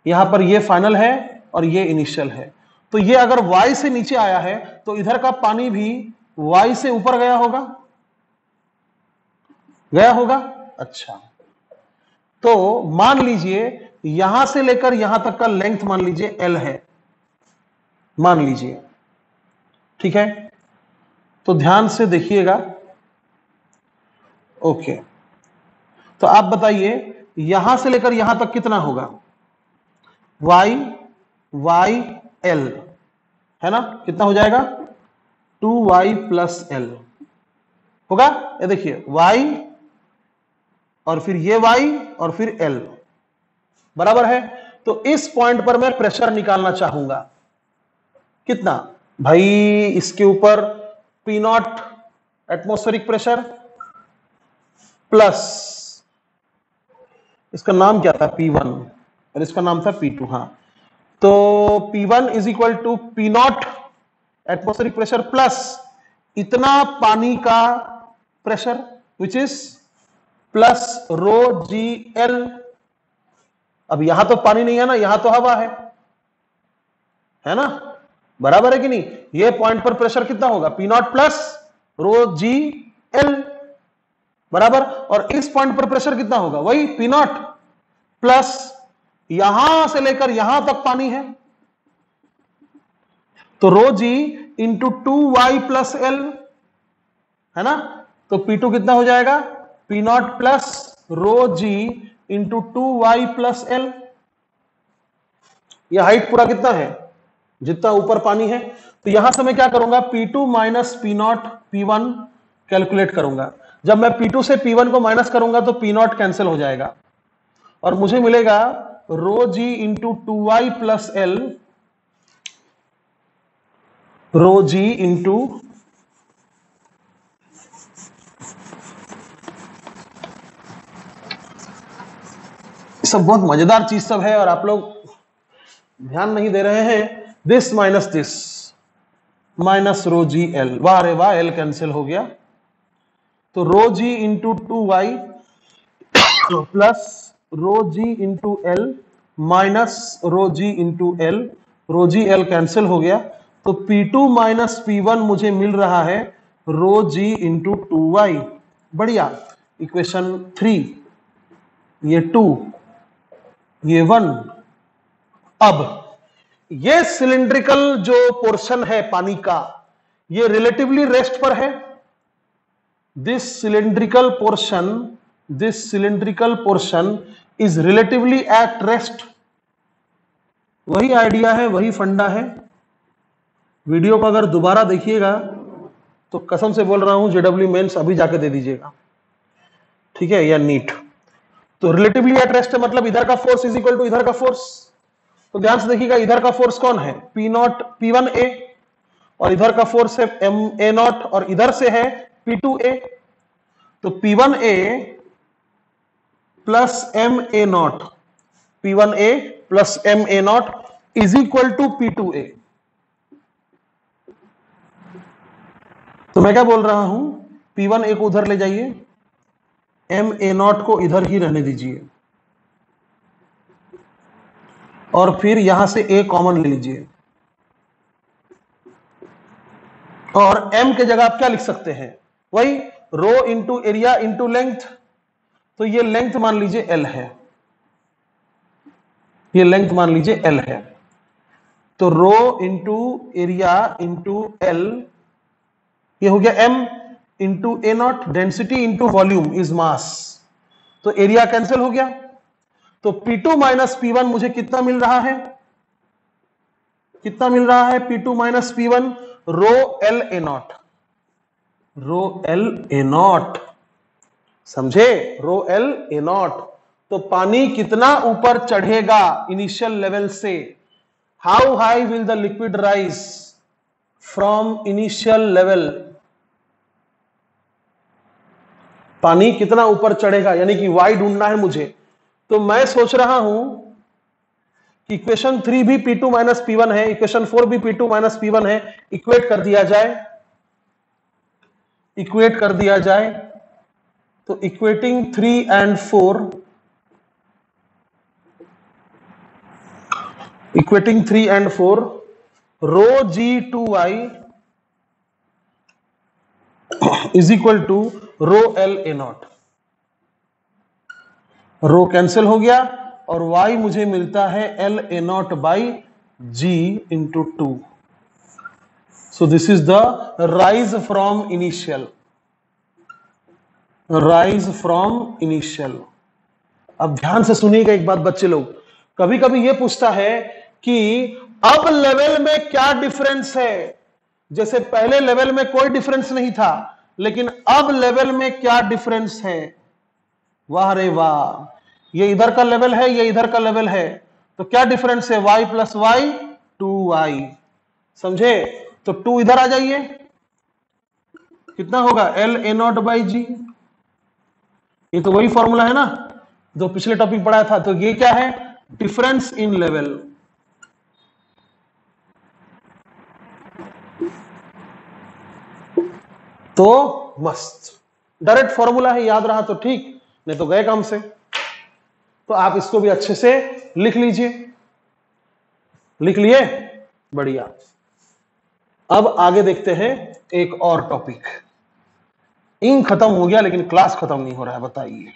यहां पर ये फाइनल है और ये इनिशियल है। तो ये अगर Y से नीचे आया है तो इधर का पानी भी Y से ऊपर गया होगा, अच्छा, तो मान लीजिए यहां से लेकर यहां तक का लेंथ मान लीजिए L है, मान लीजिए, ठीक है? तो ध्यान से देखिएगा, ओके। तो आप बताइए यहां से लेकर यहां तक कितना होगा? Y L है ना, कितना हो जाएगा? 2Y प्लस L होगा। ये देखिए Y और फिर ये Y और फिर L, बराबर है। तो इस पॉइंट पर मैं प्रेशर निकालना चाहूंगा, कितना? भाई इसके ऊपर P0 एटमॉस्फेरिक प्रेशर प्लस इसका नाम क्या था? P1, और इसका नाम था P2। हाँ, तो P1 is equal to P0 atmospheric pressure plus इतना पानी का pressure which is plus rho g l. अब यहां तो पानी नहीं है ना, यहां तो हवा है ना, बराबर है कि नहीं? ये पॉइंट पर प्रेशर कितना होगा? P0 plus rho g L, बराबर। और इस पॉइंट पर प्रेशर कितना होगा? वही P0 प्लस यहां से लेकर यहां तक पानी है, तो रो जी इंटू 2Y प्लस एल, है ना। तो P2 कितना हो जाएगा? P0 प्लस रो जी इंटू 2Y प्लस एल। यह हाइट पूरा कितना है? जितना ऊपर पानी है। तो यहां से मैं क्या करूंगा? P2 minus P0 P1 calculate करूंगा। जब मैं P2 से P1 को माइनस करूंगा तो P0 कैंसिल हो जाएगा और मुझे मिलेगा रो जी इंटू 2Y प्लस एल, रो जी इंटू सब बहुत मजेदार चीज सब है और आप लोग ध्यान नहीं दे रहे हैं। This minus rho g L, वाह रे वाह, एल कैंसिल हो गया। तो रो जी इंटू 2Y प्लस रो जी इंटू एल माइनस रो जी इंटू एल, रो जी एल कैंसिल हो गया। तो P2 माइनस P1 मुझे मिल रहा है रो जी इंटू 2Y। बढ़िया। इक्वेशन 3, ये 2, ये 1। अब ये सिलिंड्रिकल जो पोर्शन है पानी का, ये रिलेटिवली रेस्ट पर है। This cylindrical portion is relatively at rest. वही आइडिया है, वही फंडा है। वीडियो को अगर दोबारा देखिएगा तो कसम से बोल रहा हूं JEE मेंस अभी जाके दे दीजिएगा, ठीक है, या नीट। तो रिलेटिवली एट रेस्ट है मतलब इधर का फोर्स इज इक्वल टू इधर का फोर्स। तो ध्यान से देखिएगा, इधर का फोर्स कौन है, पी नॉट P1A, और इधर का फोर्स है MA0, और इधर से है P2A। तो P1A plus MA0, P1A plus MA0 is equal to P2A। तो मैं क्या बोल रहा हूं, P1A को उधर ले जाइए, MA0 को इधर ही रहने दीजिए, और फिर यहां से A कॉमन ले लीजिए, और M के जगह आप क्या लिख सकते हैं, वही rho into area into length. तो ये लेंथ मान लीजिए L है, ये लेंथ मान लीजिए L है। तो rho into area into L, ये हो गया M into A0, density into volume is mass. तो एरिया कैंसिल हो गया। तो P2 माइनस P1 मुझे कितना मिल रहा है, कितना मिल रहा है, P2 माइनस P1 रो L A0, रो L A0, समझे, रो L A0। तो पानी कितना ऊपर चढ़ेगा इनिशियल लेवल से, how high will the liquid rise from initial level, पानी कितना ऊपर चढ़ेगा, यानी कि y ढूंढना है मुझे। तो मैं सोच रहा हूं कि इक्वेशन 3 भी P2 माइनस P1 है, इक्वेशन 4 भी P2 माइनस P1 है, इक्वेट कर दिया जाए, इक्वेट कर दिया जाए। तो equating 3 and 4, equating 3 and 4, rho G2y is equal to rho L A0, rho cancel हो गया, और y मुझे मिलता है L A0 by G into 2। So this is the rise from initial, rise from initial. अब ध्यान से सुनिएगा एक बात बच्चे लोग, कभी कभी ये पूछता है कि अब लेवल में क्या डिफरेंस है, जैसे पहले लेवल में कोई डिफरेंस नहीं था, लेकिन अब लेवल में क्या डिफरेंस है। वाह रे वाह, ये इधर का लेवल है, ये इधर का लेवल है, तो क्या डिफरेंस है, y प्लस वाई 2y, समझे। तो 2 इधर आ जाइए, कितना होगा L A0 बाई G, ये तो वही फॉर्मूला है ना जो पिछले टॉपिक पढ़ाया था। तो ये क्या है, डिफरेंस इन लेवल। तो मस्त, डायरेक्ट फॉर्मूला है, याद रहा तो ठीक, नहीं तो गए काम से। तो आप इसको भी अच्छे से लिख लीजिए, लिख लिए, बढ़िया। अब आगे देखते हैं एक और टॉपिक। इंक खत्म हो गया लेकिन क्लास खत्म नहीं हो रहा है, बताइए,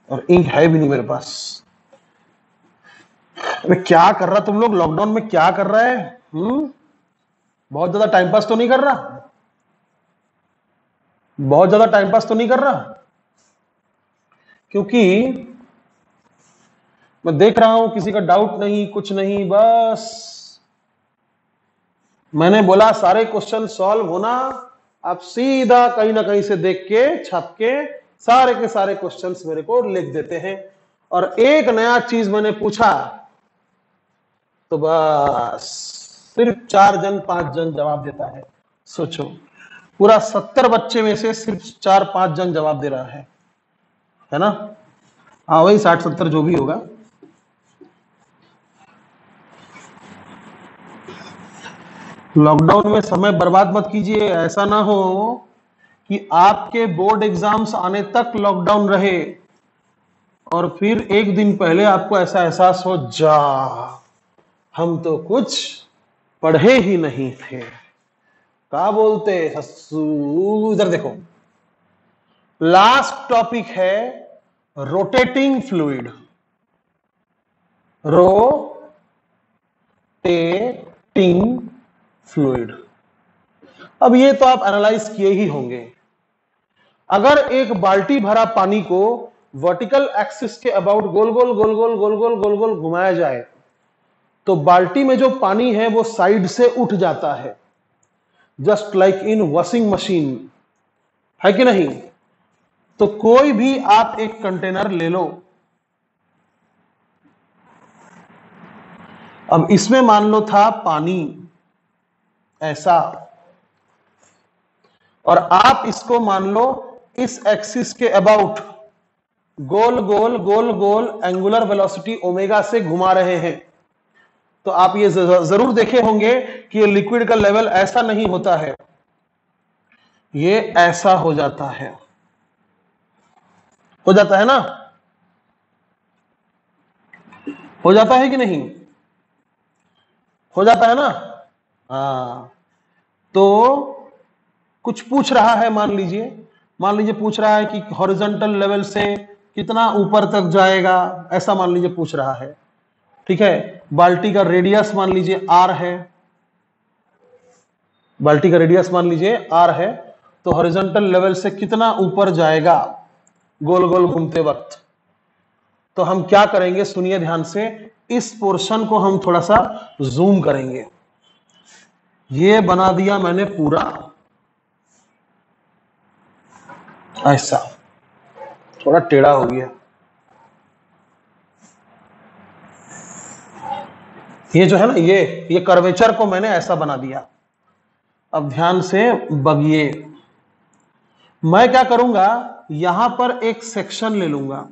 और इंक है भी नहीं मेरे पास। अरे क्या कर रहा तुम लोग लॉकडाउन में, क्या कर रहा है, बहुत ज्यादा टाइम पास तो नहीं कर रहा, बहुत ज्यादा टाइम पास तो नहीं कर रहा, क्योंकि मैं देख रहा हूं किसी का डाउट नहीं, कुछ नहीं, बस मैंने बोला सारे क्वेश्चन सॉल्व होना, आप सीधा कहीं ना कहीं से देख के छाप के सारे के सारे क्वेश्चंस मेरे को लिख देते हैं, और एक नया चीज मैंने पूछा तो बस सिर्फ 4 जन 5 जन जवाब देता है। सोचो, पूरा 70 बच्चे में से सिर्फ 4-5 जन जवाब दे रहा है ना, हाँ वही 60-70 जो भी होगा। लॉकडाउन में समय बर्बाद मत कीजिए, ऐसा ना हो कि आपके बोर्ड एग्जाम्स आने तक लॉकडाउन रहे और फिर एक दिन पहले आपको ऐसा एहसास हो, जा हम तो कुछ पढ़े ही नहीं थे। क्या बोलते सस्सू, इधर देखो, लास्ट टॉपिक है रोटेटिंग फ्लूइड, रोटेटिंग फ्लूइड। अब ये तो आप एनालाइज किए ही होंगे। अगर एक बाल्टी भरा पानी को वर्टिकल एक्सिस के अबाउट गोल गोल गोल गोल गोल गोल गोल गोल घुमाया जाए तो बाल्टी में जो पानी है वो साइड से उठ जाता है, just like in washing machine, है कि नहीं। तो कोई भी आप एक कंटेनर ले लो, अब इसमें मान लो था पानी ऐसा, और आप इसको मान लो इस एक्सिस के about goal goal goal goal angular velocity omega से घुमा रहे हैं, तो आप ये जरूर देखे होंगे कि लिक्विड का लेवल ऐसा नहीं होता है, ये ऐसा हो जाता है, हो जाता है ना, हो जाता है कि नहीं, हो जाता है ना। हाँ, तो कुछ पूछ रहा है, मान लीजिए पूछ रहा है कि हॉरिजॉन्टल लेवल से कितना ऊपर तक जाएगा, ऐसा मान लीजिए पूछ रहा है, ठीक है। बाल्टी का रेडियस मान लीजिए आर है, बाल्टी का रेडियस मान लीजिए आर है, तो हॉरिजॉन्टल लेवल से कितना ऊपर जाएगा गोल गोल घूमते वक्त। तो हम क्या करेंगे, सुनिए ध्यान से, इस पोर्शन को हम थोड़ा सा जूम करेंगे। ये बना दिया मैंने पूरा ऐसा, थोड़ा टेढ़ा हो गया, ये जो है ना, ये कर्वेचर को मैंने ऐसा बना दिया। अब ध्यान से बगिए, मैं क्या करूंगा, यहां पर एक सेक्शन ले लूंगा,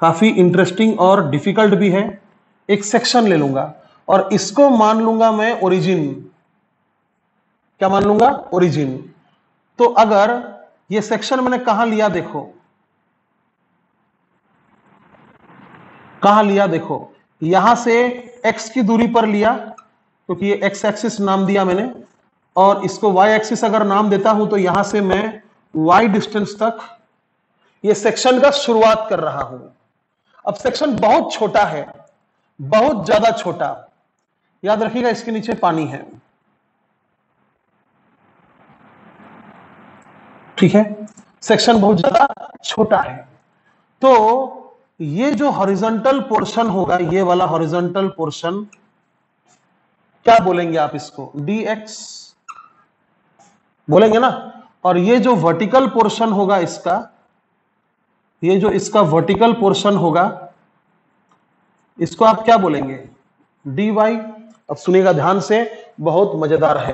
काफी इंटरेस्टिंग और डिफिकल्ट भी है, एक सेक्शन ले लूंगा और इसको मान लूंगा मैं ओरिजिन। क्या मान लूंगा, ओरिजिन। तो अगर ये सेक्शन मैंने कहां लिया, देखो कहां लिया, देखो यहां से x की दूरी पर लिया, क्योंकि ये x एक्सिस नाम दिया मैंने, और इसको y एक्सिस अगर नाम देता हूं तो यहां से मैं y डिस्टेंस तक ये सेक्शन का शुरुआत कर रहा हूं। अब सेक्शन बहुत छोटा है, बहुत ज्यादा छोटा, याद रखिएगा इसके नीचे पानी है, ठीक है, सेक्शन बहुत ज्यादा छोटा है। तो ये जो हॉरिजॉन्टल पोर्शन होगा, ये वाला हॉरिजॉन्टल पोर्शन, क्या बोलेंगे आप इसको, dx बोलेंगे ना। और ये जो वर्टिकल पोर्शन होगा इसका, ये जो इसका वर्टिकल पोर्शन होगा, इसको आप क्या बोलेंगे, dy। अब सुनिएगा ध्यान से, बहुत मजेदार है।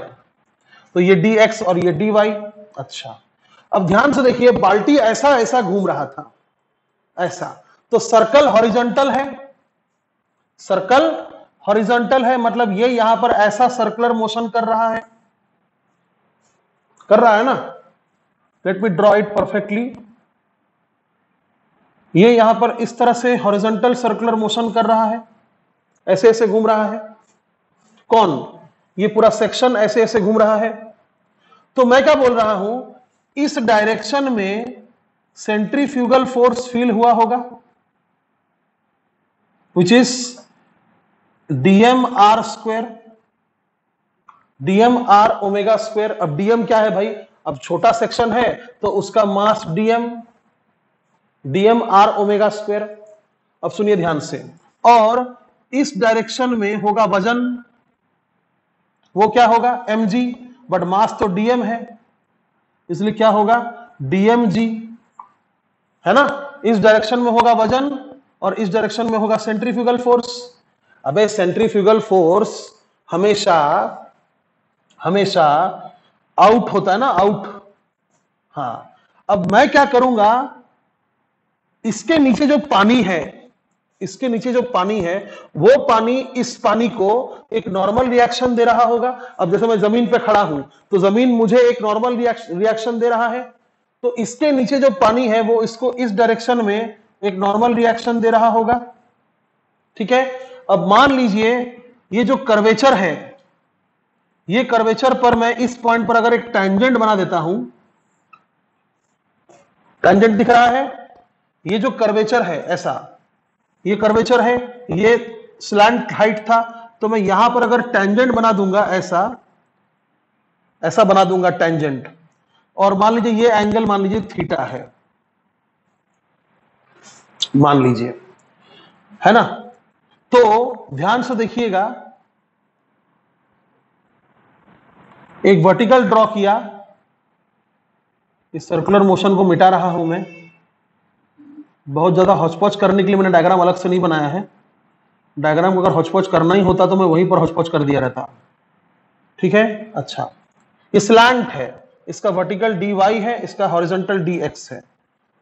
तो ये dx और ये dy। अच्छा, अब ध्यान से देखिए, बाल्टी ऐसा ऐसा घूम रहा था, ऐसा, तो सर्कल हॉरिजॉन्टल है, सर्कल हॉरिजॉन्टल है, मतलब ये यहां पर ऐसा सर्कुलर मोशन कर रहा है, कर रहा है ना। Let me draw it perfectly. ये यहां पर इस तरह से हॉरिजॉन्टल सर्कुलर मोशन कर रहा है, ऐसे ऐसे घूम रहा है, कौन, ये पूरा सेक्शन ऐसे ऐसे घूम रहा है। तो मैं क्या बोल रहा हूं, इस डायरेक्शन में सेंट्रीफ्यूगल फोर्स फील हुआ होगा, which is dm r square, dm r omega square. अब dm क्या है भाई, अब छोटा सेक्शन है तो उसका मास dm r ओमेगा स्क्वायर। अब सुनिए ध्यान से, और इस डायरेक्शन में होगा वजन, वो क्या होगा, mg, बट मास तो dm है, इसलिए क्या होगा, dmg, है ना। इस डायरेक्शन में होगा वजन और इस डायरेक्शन में होगा सेंट्रीफ्यूगल फोर्स। अबे सेंट्रीफ्यूगल फोर्स हमेशा हमेशा आउट होता है ना, आउट। हाँ, अब मैं क्या करूंगा, इसके नीचे जो पानी है, इसके नीचे जो पानी है, वो पानी इस पानी को एक नॉर्मल रिएक्शन दे रहा होगा। अब जैसे मैं जमीन पे खड़ा हूं तो जमीन मुझे एक नॉर्मल रिएक्शन दे रहा है, तो इसके नीचे जो पानी है वो इसको इस डायरेक्शन में एक नॉर्मल रिएक्शन दे रहा होगा, ठीक है। अब मान लीजिए ये जो कर्वेचर है, ये कर्वेचर पर मैं इस पॉइंट पर अगर एक टैंजेंट बना देता हूं, टैंजेंट दिख रहा है, ये जो कर्वेचर है ऐसा, ये कर्वेचर है, ये स्लैंट हाइट था, तो मैं यहां पर अगर टैंजेंट बना दूंगा, ऐसा ऐसा बना दूंगा टैंजेंट, और मान लीजिए ये एंगल मान लीजिए थीटा है, मान लीजिए, है ना। तो ध्यान से देखिएगा, एक वर्टिकल ड्रॉ किया, इस सर्कुलर मोशन को मिटा रहा हूं मैं, बहुत ज्यादा हौच-पौच करने के लिए मैंने डायग्राम अलग से नहीं बनाया है, डायग्राम को अगर हौच-पौच करना ही होता तो मैं वहीं पर हौच-पौच कर दिया रहता। ठीक है, अच्छा, ये स्लैंट है, इसका वर्टिकल dy है, इसका हॉरिजॉन्टल dx है।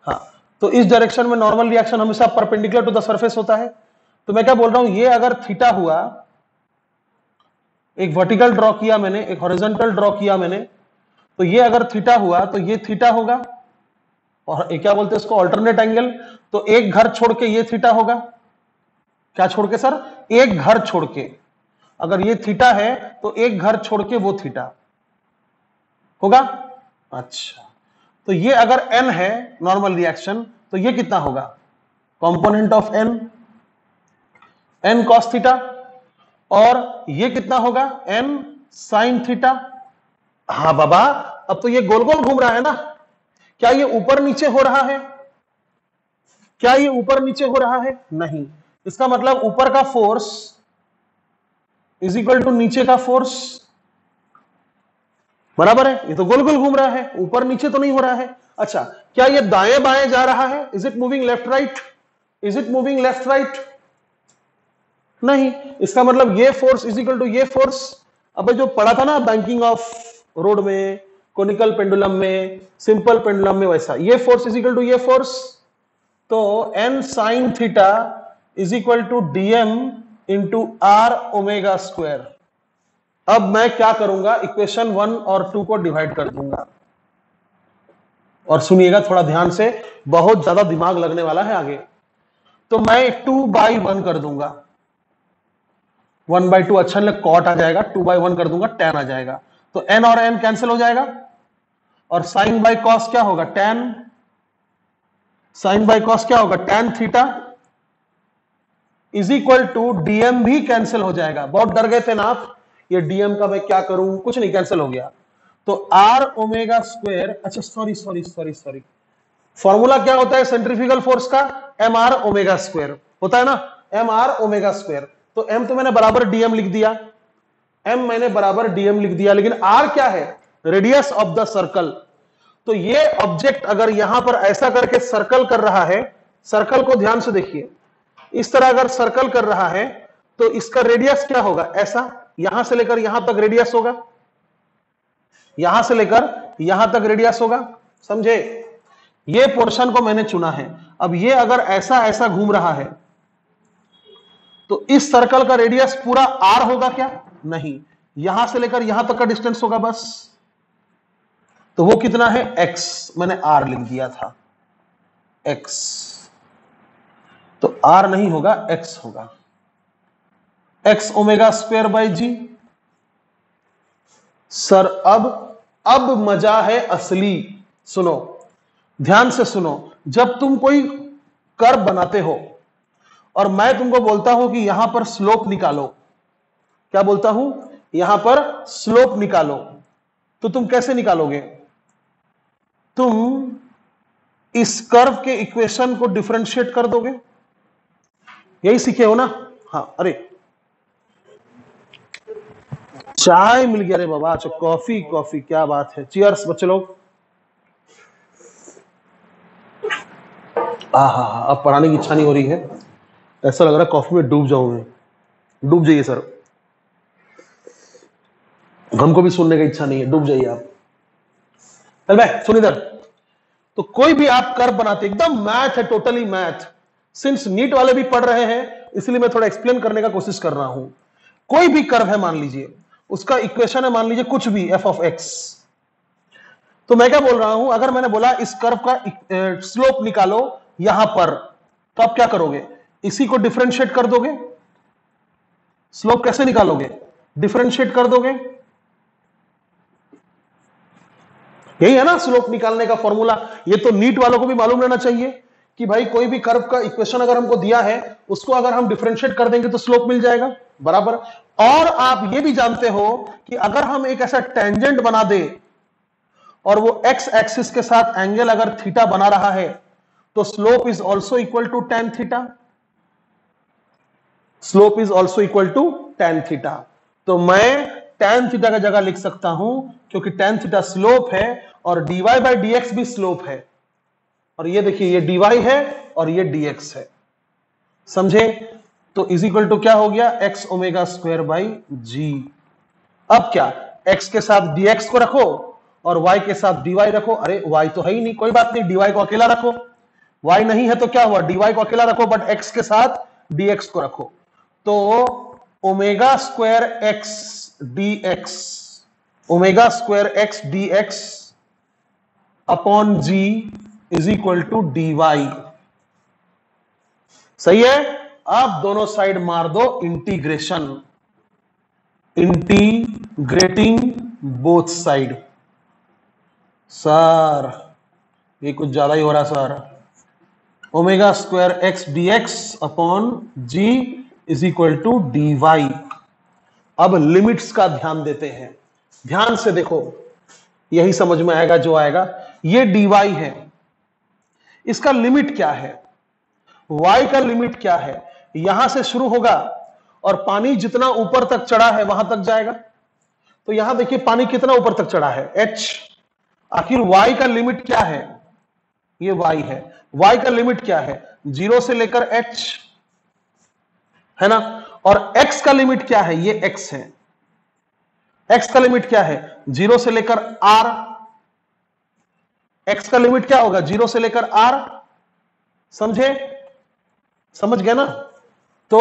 हाँ, तो इस डायरेक्शन में नॉर्मल रिएक्शन हमेशा परपेंडिकुलर टू द सरफेस होता है। तो मैं क्या बोल रहा हूं, ये अगर थीटा हुआ, एक वर्टिकल ड्रॉ किया मैंने, एक हॉरिजॉन्टल ड्रॉ किया मैंने, तो ये अगर थीटा हुआ तो ये थीटा होगा, और ये क्या बोलते हैं इसको, अल्टरनेट एंगल। तो एक घर छोड़ के ये थीटा होगा। क्या छोड़ के सर? एक घर छोड़ के। अगर ये थीटा है तो एक घर छोड़ के वो थीटा होगा। अच्छा, तो ये अगर n है नॉर्मल रिएक्शन, तो ये कितना होगा, component of n cos theta, और ये कितना होगा, n sin थीटा। हाँ बाबा, अब तो ये गोल गोल घूम रहा है ना। क्या ये ऊपर नीचे हो रहा है? क्या ये ऊपर नीचे हो रहा है? नहीं। इसका मतलब ऊपर का फोर्स इज इक्वल टू नीचे का फोर्स, बराबर है। ये तो गोल गोल घूम रहा है, ऊपर नीचे तो नहीं हो रहा है। अच्छा, क्या ये दाएं बाएं जा रहा है? Is it moving left right? Is it moving left right? नहीं। इसका मतलब ये फोर्स इज इक्वल टू ये फोर्स। अब जो पढ़ा था ना बैंकिंग ऑफ रोड में, कोनिकल पेंडुलम में, सिंपल पेंडुलम में, वैसा ये फोर्स इज इक्वल टू ये फोर्स। तो n sin theta is equal to dm into r omega square. अब मैं क्या करूंगा, इक्वेशन 1 और 2 को डिवाइड कर दूंगा। और सुनिएगा थोड़ा ध्यान से, बहुत ज्यादा दिमाग लगने वाला है आगे। तो मैं 2/1 कर दूंगा। 1/2 अच्छा नहीं, कॉट आ जाएगा। 2/1 कर दूंगा, tan आ जाएगा। तो n और n कैंसिल हो जाएगा, और साइन बाई कॉस क्या होगा, tan। साइन बाई कॉस क्या होगा, tan theta is equal to dm भी कैंसिल हो जाएगा। बहुत डर गए थे ना आप, ये dm का मैं क्या करूं, कुछ नहीं, कैंसिल हो गया। तो r ओमेगा स्क्वायर, अच्छा सॉरी, फॉर्मूला क्या होता है सेंट्रीफ्यूगल फोर्स का, mr ओमेगा स्क्वायर होता है ना, mr ओमेगा स्क्वायर। तो m तो मैंने बराबर dm लिख दिया, m मैंने बराबर dm लिख दिया, लेकिन r क्या है, रेडियस ऑफ द सर्कल। तो ये ऑब्जेक्ट अगर यहां पर ऐसा करके सर्कल कर रहा है, सर्कल को ध्यान से देखिए, इस तरह अगर सर्कल कर रहा है तो इसका रेडियस क्या होगा, ऐसा, यहां से लेकर यहां तक रेडियस होगा, यहां से लेकर यहां तक रेडियस होगा, समझे। ये पोर्शन को मैंने चुना है। अब ये अगर ऐसा ऐसा घूम रहा है तो इस सर्कल का रेडियस पूरा r होगा क्या, नहीं, यहां से लेकर यहां तक का डिस्टेंस होगा बस। तो वो कितना है, x, मैंने r लिख दिया था, x। तो r नहीं होगा, x होगा, x omega square by g. Sir अब मजा है असली। सुनो, ध्यान से सुनो, जब तुम कोई कर्व बनाते हो और मैं तुमको बोलता हूं कि यहां पर स्लोप निकालो, क्या बोलता हूं, यहां पर स्लोप निकालो, तो तुम कैसे निकालोगे, तुम इस कर्व के इक्वेशन को डिफरेंशिएट कर दोगे, यही सीखे हो ना। हाँ, अरे चाय मिल गया रे बाबा, अच्छा कॉफी, क्या बात है, चीयर्स बच्चे लोग। अब पढ़ाने की इच्छा नहीं हो रही है, ऐसा लग रहा है कॉफी में डूब जाऊं मैं। डूब जाइए सर, हमको भी सुनने की इच्छा नहीं है, डूब जाइए आप। चल भाई सुन इधर। तो कोई भी आप कर्व बनाते, एकदम मैथ है, टोटली मैथ। सिंस नीट वाले भी पढ़ रहे हैं इसलिए मैं थोड़ा एक्सप्लेन करने का कोशिश कर रहा हूं। कोई भी कर्व है, मान लीजिए उसका इक्वेशन है, मान लीजिए कुछ भी f ऑफ x। तो मैं क्या बोल रहा हूं, अगर मैंने बोला इस कर्व का स्लोप निकालो यहां पर, तो आप क्या करोगे, इसी को डिफरेंशिएट कर दोगे। स्लोप कैसे निकालोगे, डिफरेंशिएट कर दोगे, यही है ना स्लोप निकालने का फॉर्मूला। ये तो नीट वालों को भी मालूम रहना चाहिए कि भाई कोई भी कर्व का इक्वेशन अगर हमको दिया है उसको अगर हम डिफरेंशिएट कर देंगे तो स्लोप मिल जाएगा, बराबर। और आप ये भी जानते हो कि अगर हम एक ऐसा टेंजेंट बना दे और वो एक्स एक्सिस के साथ एंगल अगर थीटा बना रहा है तो slope is also equal to tan theta. Slope is also equal to tan theta. तो मैं tan थीटा का जगह लिख सकता हूं क्योंकि tan थीटा स्लोप है और dy बाई dx भी स्लोप है। और ये देखिए, ये dy है और ये dx है, समझे। तो इज इक्वल टू क्या हो गया, एक्स ओमेगा स्क्वायर बाई जी। अब क्या, x के साथ dx को रखो और y के साथ dy रखो। अरे y तो है ही नहीं, कोई बात नहीं, dy को अकेला रखो। y नहीं है तो क्या हुआ, dy को अकेला रखो, बट x के साथ dx को रखो। तो omega square x dx, omega square x dx upon g is equal to dy। सही है। अब दोनों साइड मार दो integration, integrating both side. Sir ये कुछ ज्यादा ही हो रहा sir. Omega square x d x upon g is equal to d y. अब लिमिट्स का ध्यान देते हैं, ध्यान से देखो, यही समझ में आएगा जो आएगा। ये डी वाई है, इसका लिमिट क्या है, y का लिमिट क्या है, यहां से शुरू होगा और पानी जितना ऊपर तक चढ़ा है वहां तक जाएगा। तो यहां देखिए पानी कितना ऊपर तक चढ़ा है, h। आखिर y का लिमिट क्या है, ये y है, y का लिमिट क्या है, 0 से लेकर h है ना। और x का लिमिट क्या है, ये x है, x का लिमिट क्या है, 0 से लेकर r। x का लिमिट क्या होगा, 0 से लेकर r। समझे, समझ गए ना। तो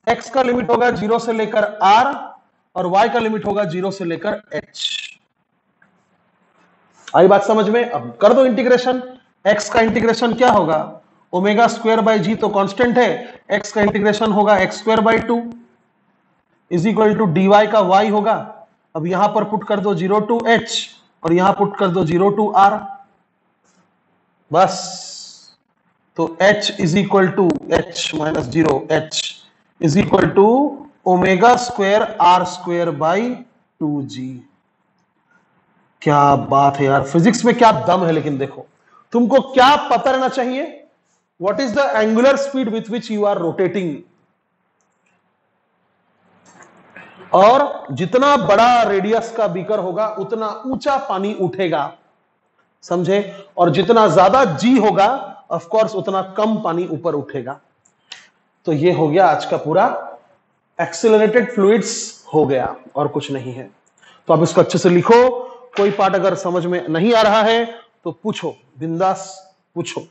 x का लिमिट होगा 0 से लेकर r और y का लिमिट होगा 0 से लेकर h। आई बात समझ में। अब कर दो इंटीग्रेशन। x का इंटीग्रेशन क्या होगा, ओमेगा स्क्वायर बाई जी तो कांस्टेंट है, x का इंटीग्रेशन होगा x square by 2 is equal to d y का y होगा। अब यहां पर पुट कर दो 0 टू h और यहां पुट कर दो 0 टू r, बस। तो h is equal to h minus 0, h is equal to omega square r square by 2g। क्या बात है यार, फिजिक्स में क्या दम है। लेकिन देखो, तुमको क्या पता रहना चाहिए, what is the angular speed with which you are rotating. और जितना बड़ा रेडियस का बीकर होगा उतना ऊंचा पानी उठेगा, समझे। और जितना ज्यादा जी होगा ऑफ कोर्स उतना कम पानी ऊपर उठेगा। तो ये हो गया आज का पूरा एक्सीलरेटेड फ्लूइड्स हो गया, और कुछ नहीं है। तो आप इसको अच्छे से लिखो। कोई पार्ट अगर समझ में नहीं आ रहा है तो पूछो, बिंदास पूछो,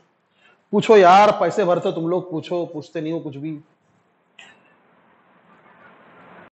पूछो यार, पैसे भरते हो तुम लोग, पूछो, पूछते नहीं हो कुछ भी।